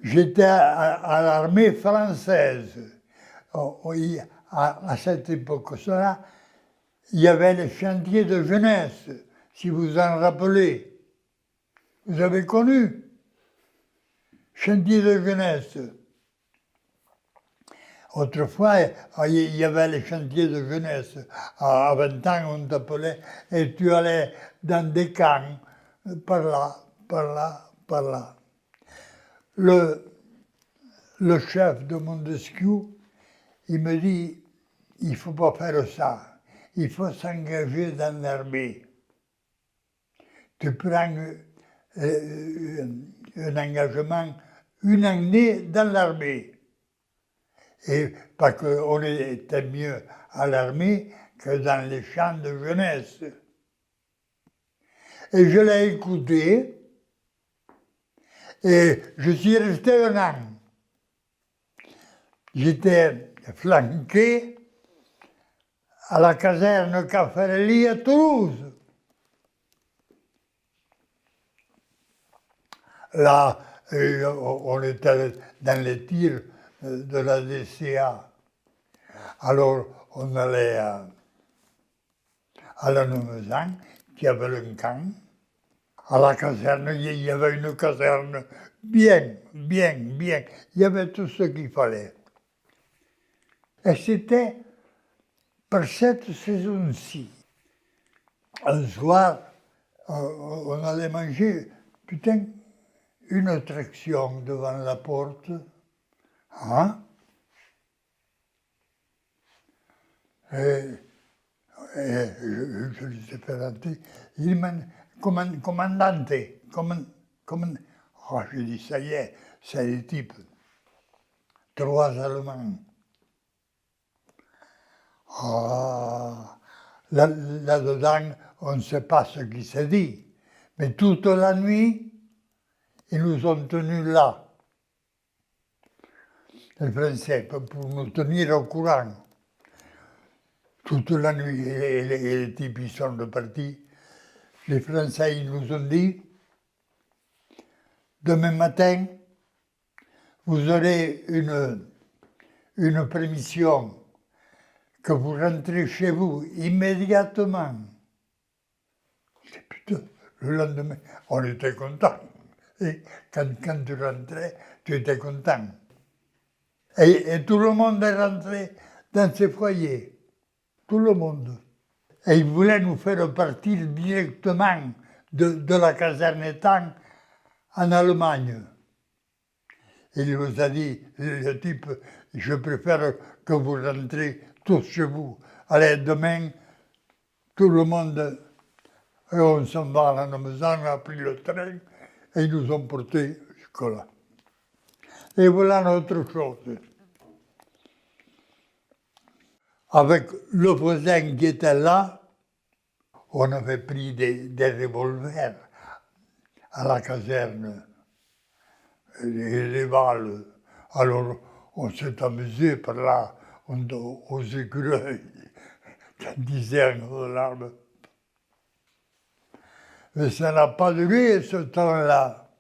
j'étais à l'armée française. À cette époque-là, il y avait les chantiers de jeunesse, si vous en rappelez. Vous avez connu? Chantier de jeunesse. Autrefois, il y avait les chantiers de jeunesse. À 20 ans, on t'appelait et tu allais dans des camps, par là, par là, par là. Le chef de Montesquieu, il me dit, il ne faut pas faire ça. Il faut s'engager dans l'armée. Tu prends un engagement une année dans l'armée. Et parce qu'on était mieux à l'armée que dans les champs de jeunesse. Et je l'ai écouté, et je suis resté un an. J'étais flanqué à la caserne Caffarelli à Toulouse. Là, on était dans les tirs de la DCA. Alors, on allait à la Nemezan, qui avait un camp. À la caserne, il y avait une caserne bien. Il y avait tout ce qu'il fallait. Et c'était par cette saison-ci. Un soir, on allait manger, putain, une attraction devant la porte. Hein? Et je lui ai fait rentrer. Il m'a dit, commandante, oh, je dis, ça y est, c'est les types. 3 Allemands. Ah, là-dedans, on ne sait pas ce qui s'est dit. Mais toute la nuit, ils nous ont tenus là. Les Français, pour nous tenir au courant. Toute la nuit, et les types, ils sont repartis. Les Français, ils nous ont dit, demain matin, vous aurez une permission que vous rentrez chez vous immédiatement. Putain, le lendemain, on était contents. Et quand tu rentrais, tu étais content. Et tout le monde est rentré dans ses foyers. Tout le monde. Et ils voulaient nous faire partir directement de la caserne Étang en Allemagne. Il nous a dit, le type, je préfère que vous rentrez tous chez vous. Allez, demain, tout le monde, et on s'en va à la maison, on a pris le train, et ils nous ont portés jusque-là. Et voilà notre chose. Avec le voisin qui était là, on avait pris des revolvers à la caserne, des balles. Alors, on s'est amusé par là, aux écureuils, qui disaient de l'arme. Mais ça n'a pas duré, ce temps-là.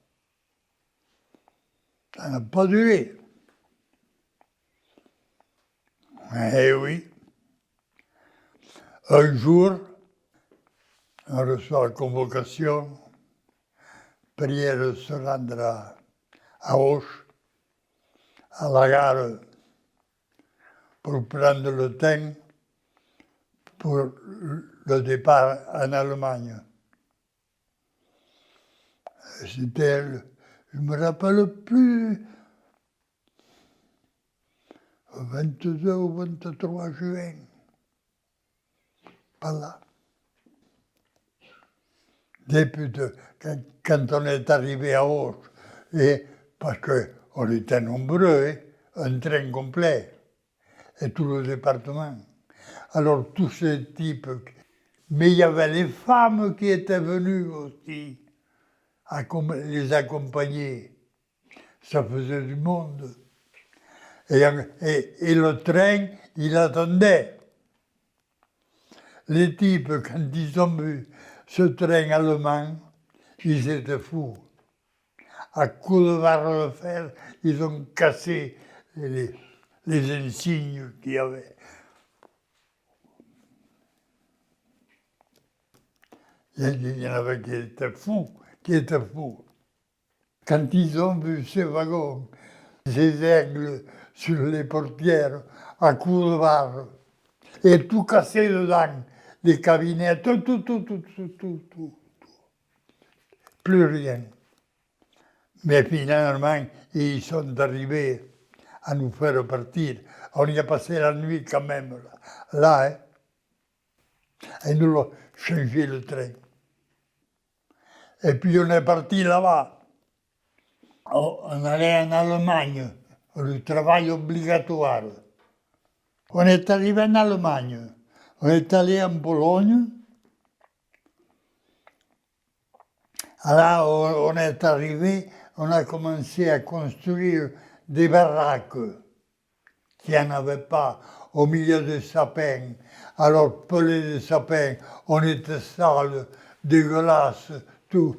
Ça n'a pas duré. Eh oui. Un jour, on reçoit la convocation, prière de se rendre à Auch, à la gare, pour prendre le train pour le départ en Allemagne. C'était, je ne me rappelle plus, 22 ou 23 juin, par là. Quand on est arrivé à Auch, et parce qu'on était nombreux, un train complet, et tout le département. Alors tous ces types, mais il y avait les femmes qui étaient venues aussi, les accompagner. Ça faisait du monde. Et le train, il attendait. Les types, quand ils ont vu ce train allemand, ils étaient fous. à coups de barre de fer, ils ont cassé les insignes qu'il y avait. Il y en avait qui étaient fous, Quand ils ont vu ces wagons, ces aigles sur les portières, à coups de barre, et tout cassé dedans, les cabinets, tout. Plus rien. Mais finalement, ils sont arrivés à nous faire partir. On y a passé la nuit quand même, là hein. Et nous avons changé le train. Et puis on est parti là-bas. On allait en Allemagne, le travail obligatoire. On est arrivé en Allemagne. On est allé en Pologne. Là, on est arrivé, on a commencé à construire des baraques qu'il n'y en avait pas au milieu des sapins. Alors, pelés des sapins, on était sale, dégueulasse, tout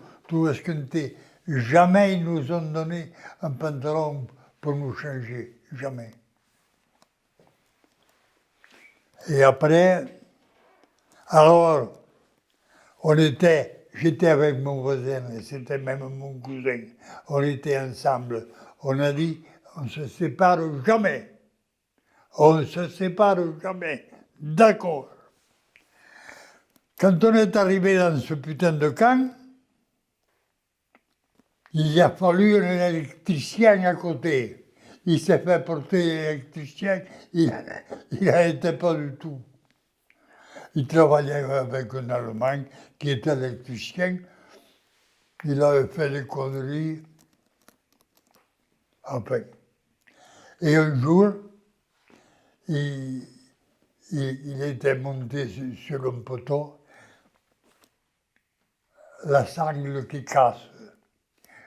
esquinté. Jamais ils nous ont donné un pantalon pour nous changer, jamais. Et après, alors, j'étais avec mon voisin, c'était même mon cousin, on était ensemble. On a dit, on ne se sépare jamais. On ne se sépare jamais. D'accord. Quand on est arrivé dans ce putain de camp, il a fallu un électricien à côté. Il s'est fait porter l'électricien, il n'était pas du tout. Il travaillait avec un Allemand qui était électricien. Il avait fait des conneries. Enfin. Et un jour, il était monté sur un poteau, la sangle qui casse.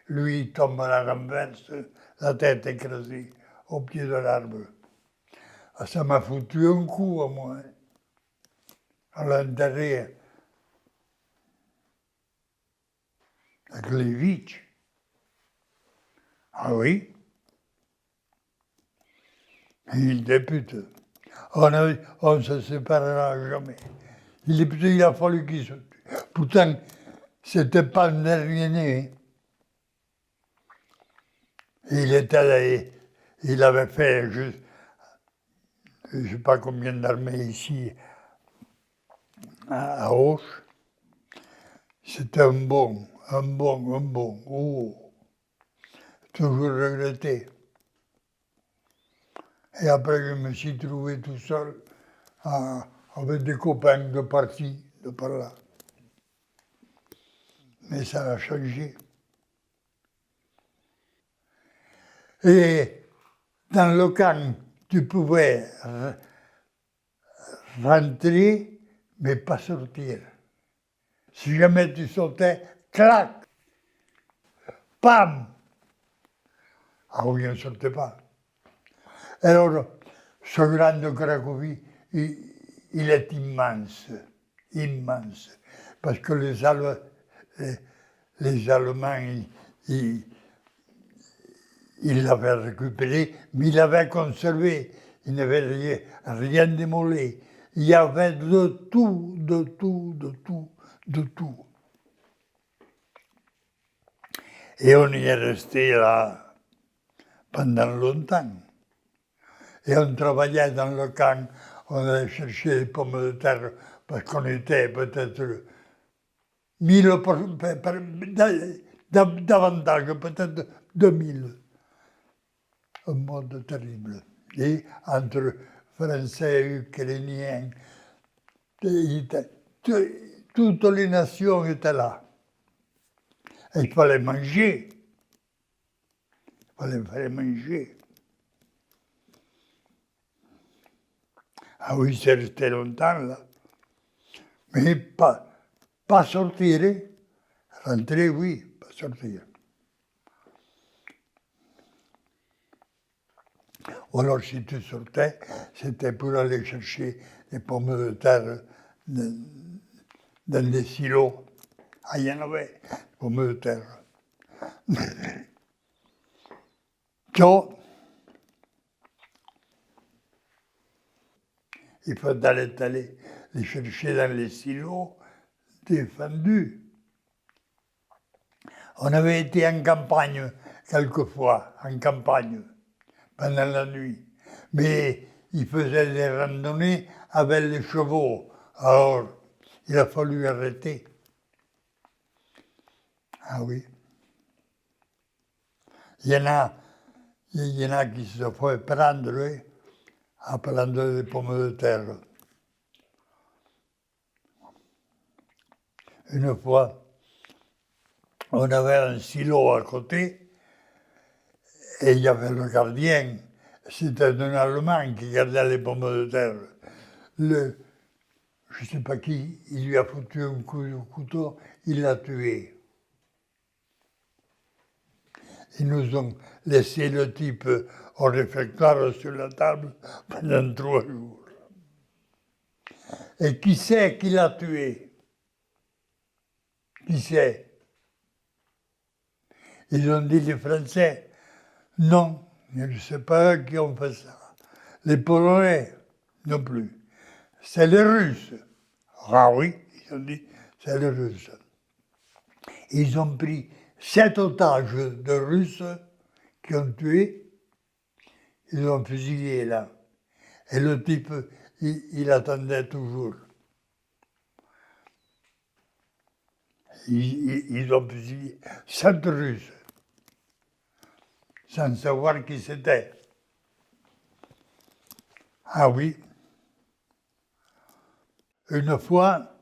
Lui, il tombe à la renverse, la tête écrasée, au pied de l'arbre. Ah, ça m'a foutu un coup à moi. À l'intérieur. Avec les vitres. Ah oui. Il députe. On ne se séparera jamais. Il a fallu qu'il se tue. Pourtant, c'était pas un dernier-né. Il avait fait, je ne sais pas combien d'armées ici, à Auch. C'était un bon. Oh, toujours regretté. Et après, je me suis trouvé tout seul avec des copains de parti, de par là. Mais ça a changé. Et dans le camp, tu pouvais rentrer, mais pas sortir. Si jamais tu sautais, clac, pam. Ah oui, on ne sortait pas. Alors, ce grand Cracovie, il est immense, parce que les Allemands, ils l'avaient récupéré, mais ils l'avaient conservé, ils n'avaient rien démolé. Il y avait de tout. Et on y est resté là pendant longtemps. Et on travaillait dans le camp, on allait chercher des pommes de terre, parce qu'on était peut-être 1000 davantage, peut-être 2000. Un monde terrible. Et entre Français, Ukrainiens, toutes les nations étaient là. Et il fallait manger. Il fallait manger. Ah oui, c'est resté longtemps là. Mais pas sortir. Hein. Rentrer, oui, pas sortir. Ou alors, si tu sortais, c'était pour aller chercher les pommes de terre dans des silos. Ah, il y en avait, pommes de terre. Donc, il faut aller les chercher dans les silos défendus. On avait été en campagne quelquefois, en campagne, pendant la nuit. Mais ils faisaient des randonnées avec les chevaux. Alors, il a fallu arrêter. Ah oui. Il y en a qui se font prendre à prendre des pommes de terre. Une fois, on avait un silo à côté et il y avait le gardien. C'était un Allemand qui gardait les pommes de terre. Je ne sais pas qui, il lui a foutu un coup de couteau, il l'a tué. Ils nous ont laissé le type au réfectoire sur la table pendant 3 jours. Et qui c'est qui l'a tué? Qui c'est? Ils ont dit les Français. Non, je ne sais pas eux qui ont fait ça. Les Polonais, non plus. C'est les Russes. Ah oui, ils ont dit, c'est les Russes. Ils ont pris 7 otages de Russes qui ont tué, ils ont fusillé là. Et le type, il attendait toujours. Ils ont fusillé 7 Russes, sans savoir qui c'était. Ah oui. Une fois,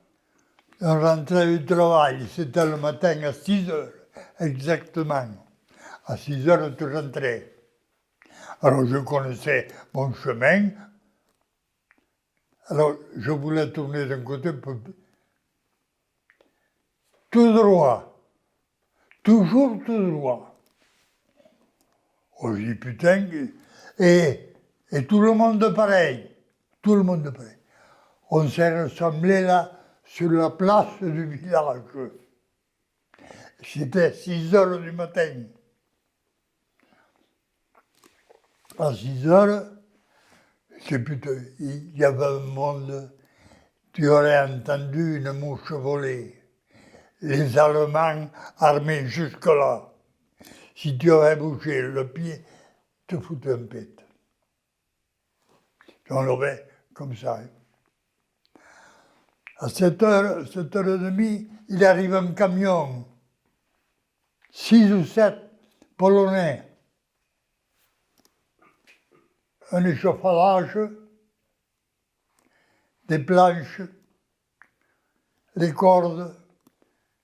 on rentrait du travail, c'était le matin à 6 heures, exactement. À 6 heures, tu rentrais. Alors je connaissais mon chemin. Alors je voulais tourner d'un côté, tout droit. Toujours tout droit. Oh, je dis putain, et tout le monde pareil. Tout le monde pareil. On s'est rassemblés là, sur la place du village. C'était 6 heures du matin. À 6 heures, il y avait un monde, tu aurais entendu une mouche voler. Les Allemands armés jusque-là. Si tu avais bougé le pied, te foutais un pète. On l'avait comme ça. À 7h30, il arrive un camion. 6 ou 7 Polonais. Un échafaudage, des planches, les cordes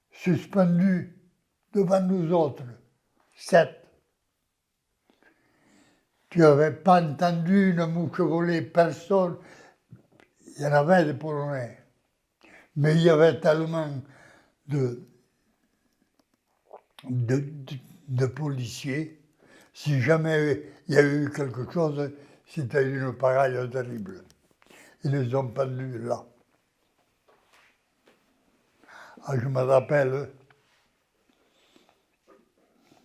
suspendues devant nous autres. 7. Tu n'avais pas entendu une mouche voler, personne. Il y en avait des Polonais. Mais il y avait tellement de policiers. Si jamais il y a eu quelque chose, c'était une pareille terrible. Ils les ont pendus là. Ah, je me rappelle,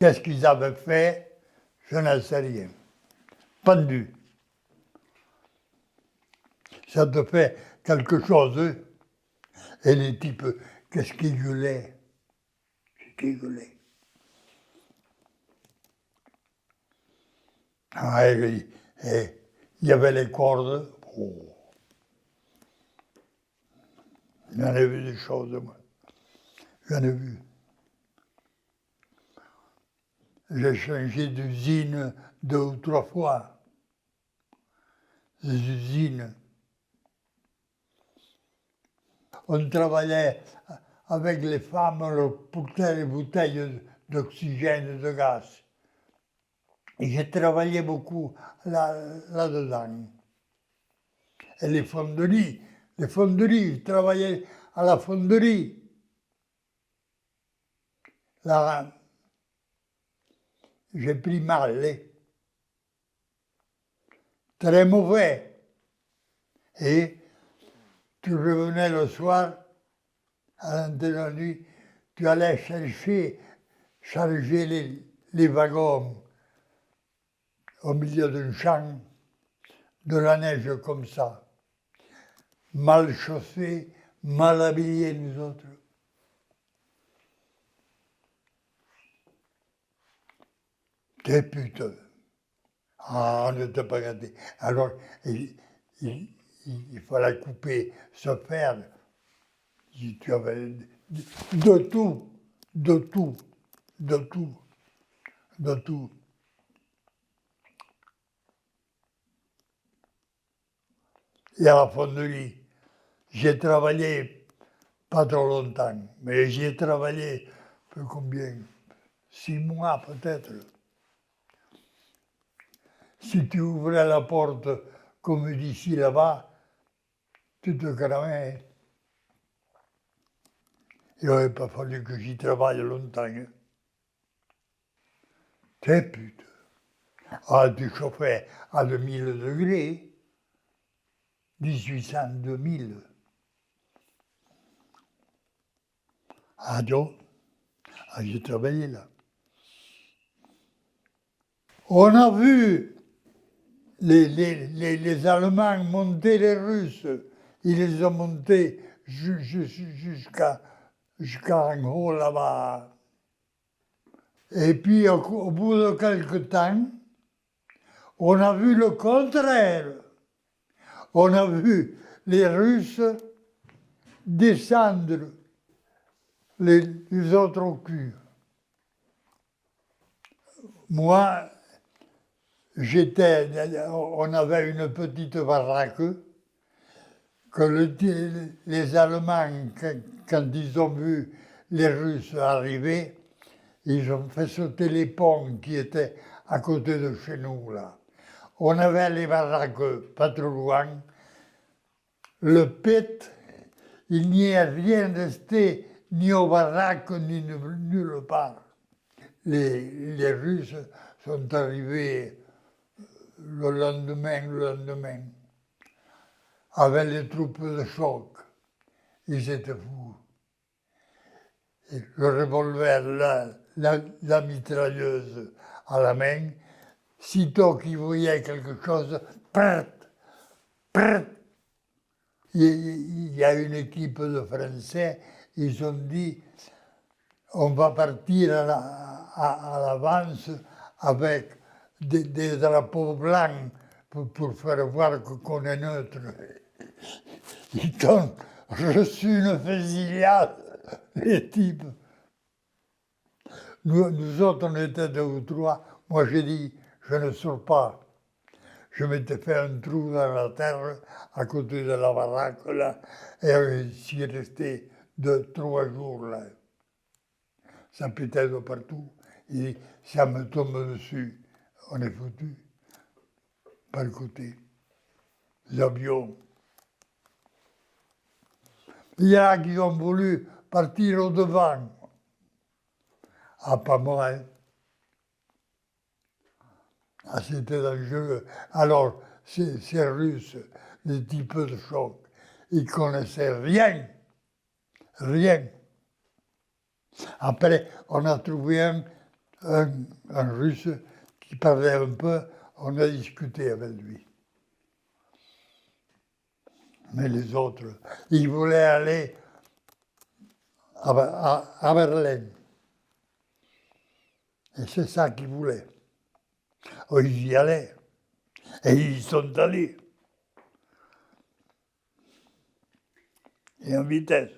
qu'est-ce qu'ils avaient fait, je n'en sais rien. Pendus. Ça te fait quelque chose. Et les types, qu'est-ce qu'ils gueulaient? Qu'est-ce qu'ils gueulaient? Ah, et il y avait les cordes. Oh. J'en ai vu des choses, moi. J'en ai vu. J'ai changé d'usine 2 ou 3 fois. Des usines. On travaillait avec les femmes, on portait les bouteilles d'oxygène et de gaz. Et j'ai travaillé beaucoup là-dedans. Et les fonderies, je travaillais à la fonderie. Là, j'ai pris mal, très mauvais. Et tu revenais le soir, à l'heure de la nuit, tu allais charger les wagons. au milieu d'un champ, de la neige comme ça, mal chaussés, mal habillés nous autres. Des putes. Ah, on n'était pas gâtés. Alors, il fallait couper, se faire. Tu avais de tout, de tout, de tout, de tout. Et à la fonderie, j'ai travaillé pas trop longtemps, mais j'ai travaillé, combien? 6 mois peut-être. Si tu ouvrais la porte comme d'ici là-bas, tu te cramais. Il n'aurait pas fallu que j'y travaille longtemps. Hein. T'es pute. Ah, tu chauffais à 2000 degrés, 1800-2000. Ah non, ah, j'ai travaillé là. On a vu les Allemands monter les Russes. Ils les ont montés jusqu'en haut là-bas. Et puis au bout de quelque temps, on a vu le contraire. On a vu les Russes descendre les autres au cul. Moi, on avait une petite baraque que les Allemands, quand ils ont vu les Russes arriver, ils ont fait sauter les ponts qui étaient à côté de chez nous, là. On avait les baraques pas trop loin. Le pet, il n'y a rien resté, ni aux baraques, ni nulle part. Les Russes sont arrivés le lendemain, avec les troupes de choc. Ils étaient fous. Et le revolver, la mitrailleuse à la main, sitôt qu'ils voyaient quelque chose, prête. Il y a une équipe de Français, ils ont dit, on va partir à l'avance avec des drapeaux blancs pour faire voir qu'on est neutre. Ils ont reçu une fusillade, les types. Nous autres, on était 2 ou 3. Moi, j'ai dit, je ne sors pas. Je m'étais fait un trou dans la terre à côté de la baraque, là, et j'y suis resté 2-3 jours, là. Ça pétait de partout, et ça me tombe dessus. On est foutu, par le côté. Les avions. Il y en a qui ont voulu partir au devant. Ah, pas moi, hein. Ah, c'était dangereux. Alors, ces Russes, les types de choc, ils ne connaissaient rien. Rien. Après, on a trouvé un Russe qui parlait un peu, on a discuté avec lui. Mais les autres, ils voulaient aller à Berlin. Et c'est ça qu'ils voulaient. Oh, ils y allaient. Et ils y sont allés. Et en vitesse.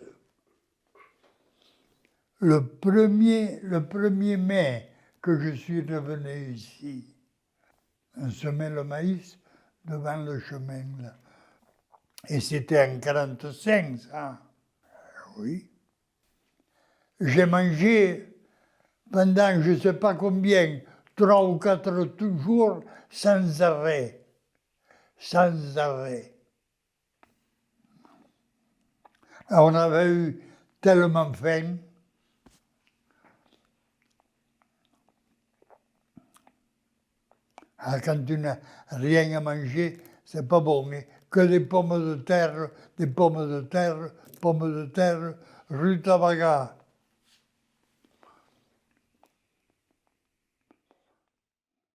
Le 1er mai que je suis revenu ici, on semait le maïs devant le chemin, là. Et c'était en 1945, ça. Oui. J'ai mangé pendant je ne sais pas combien, 3 ou 4 jours, sans arrêt. Sans arrêt. On avait eu tellement faim. Alors, quand tu n'as rien à manger, c'est pas bon. Hein? Que des pommes de terre, pommes de terre, rutabaga.